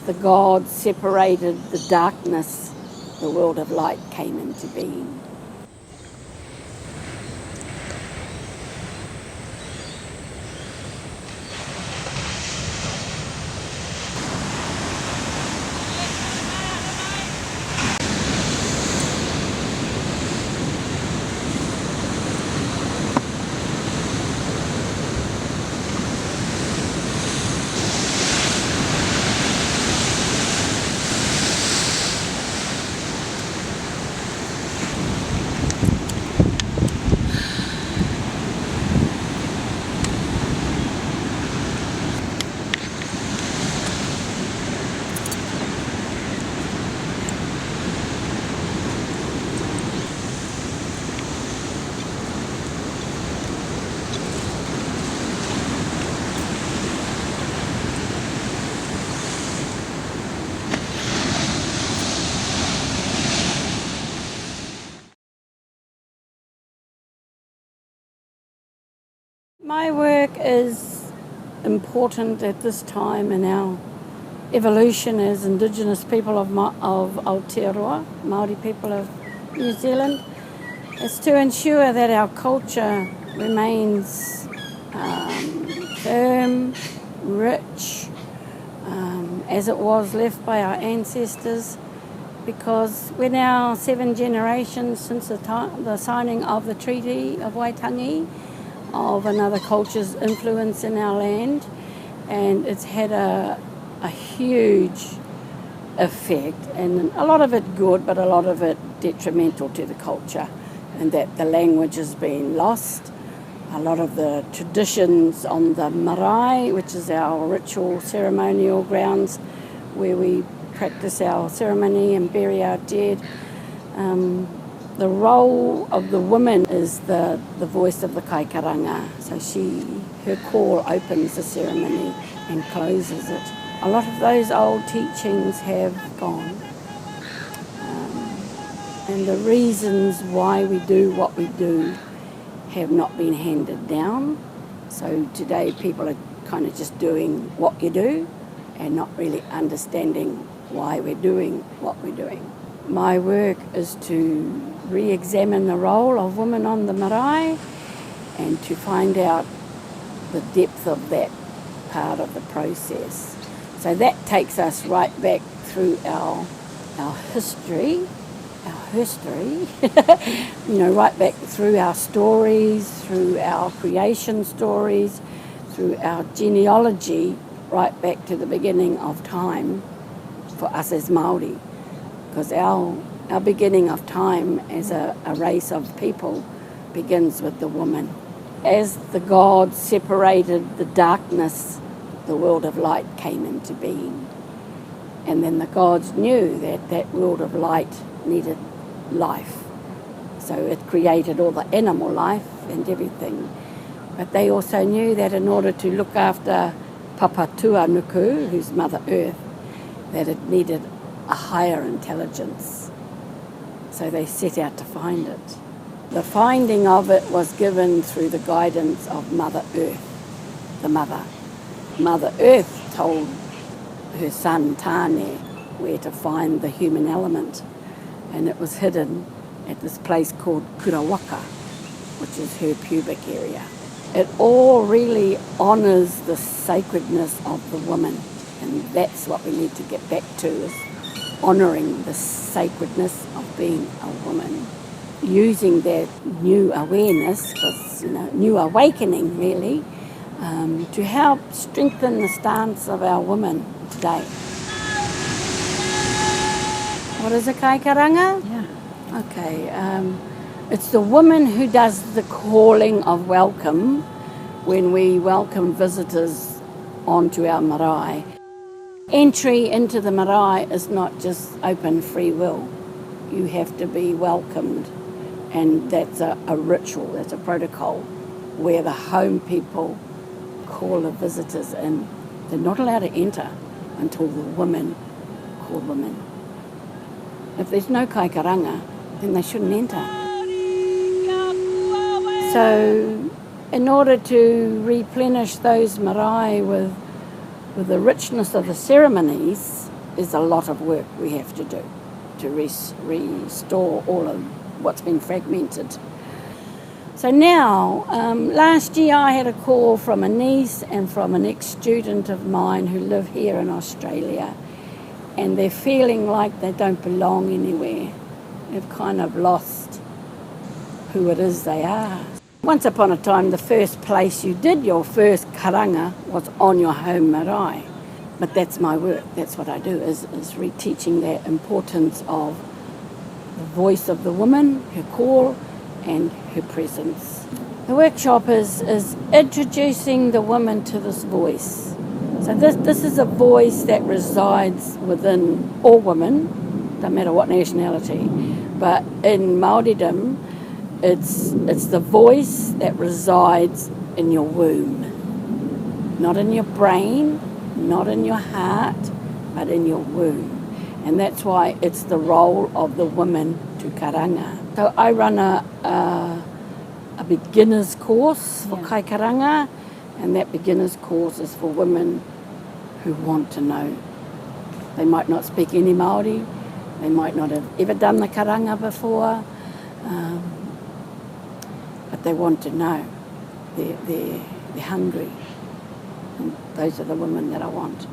the gods separated the darkness, the world of light came into being. My work is important at this time in our evolution as Indigenous people of Aotearoa, Maori people of New Zealand, is to ensure that our culture remains firm, rich, as it was left by our ancestors, because we're now 7 generations since the signing of the Treaty of Waitangi, of another culture's influence in our land, and it's had a huge effect, and a lot of it good, but a lot of it detrimental to the culture, and that the language has been lost. A lot of the traditions on the marae, which is our ritual ceremonial grounds where we practice our ceremony and bury our dead. The role of the woman is the voice of the Kaikaranga. So her call opens the ceremony and closes it. A lot of those old teachings have gone. And the reasons why we do what we do have not been handed down. So today people are kind of just doing what you do and not really understanding why we're doing what we're doing. My work is to re-examine the role of women on the marae and to find out the depth of that part of the process. So that takes us right back through our history, right back through our stories, through our creation stories, through our genealogy, right back to the beginning of time for us as Maori. Because our beginning of time as a race of people begins with the woman. As the gods separated the darkness, the world of light came into being. And then the gods knew that world of light needed life. So it created all the animal life and everything. But they also knew that in order to look after Papa Tuanuku, who's Mother Earth, that it needed a higher intelligence. So they set out to find it. The finding of it was given through the guidance of Mother Earth, the mother. Mother Earth told her son Tane where to find the human element, and it was hidden at this place called Kurawaka, which is her pubic area. It all really honours the sacredness of the woman, and that's what we need to get back to, is honouring the sacredness of being a woman, using that new awareness, because new awakening really, to help strengthen the stance of our women today. What is a Kaikaranga? Yeah. Okay, it's the woman who does the calling of welcome when we welcome visitors onto our marae. Entry into the marae is not just open free will. You have to be welcomed, and that's a ritual, that's a protocol where the home people call the visitors in. They're not allowed to enter until the women call them in. If there's no Kaikaranga, then they shouldn't enter. So in order to replenish those marae with the richness of the ceremonies, there's a lot of work we have to do to restore all of what's been fragmented. So now, last year I had a call from a niece and from an ex-student of mine who live here in Australia, and they're feeling like they don't belong anywhere. They've kind of lost who it is they are. Once upon a time, the first place you did your first karanga was on your home marae. But that's my work, that's what I do, is reteaching that importance of the voice of the woman, her call, and her presence. The workshop is introducing the woman to this voice. So this is a voice that resides within all women, no matter what nationality. But in Māoridom, it's the voice that resides in your womb. Not in your brain, not in your heart, but in your womb. And that's why it's the role of the woman to karanga. So I run a beginner's course for Kaikaranga, and that beginner's course is for women who want to know. They might not speak any Māori, they might not have ever done the karanga before, but they want to know. They're hungry, and those are the women that I want.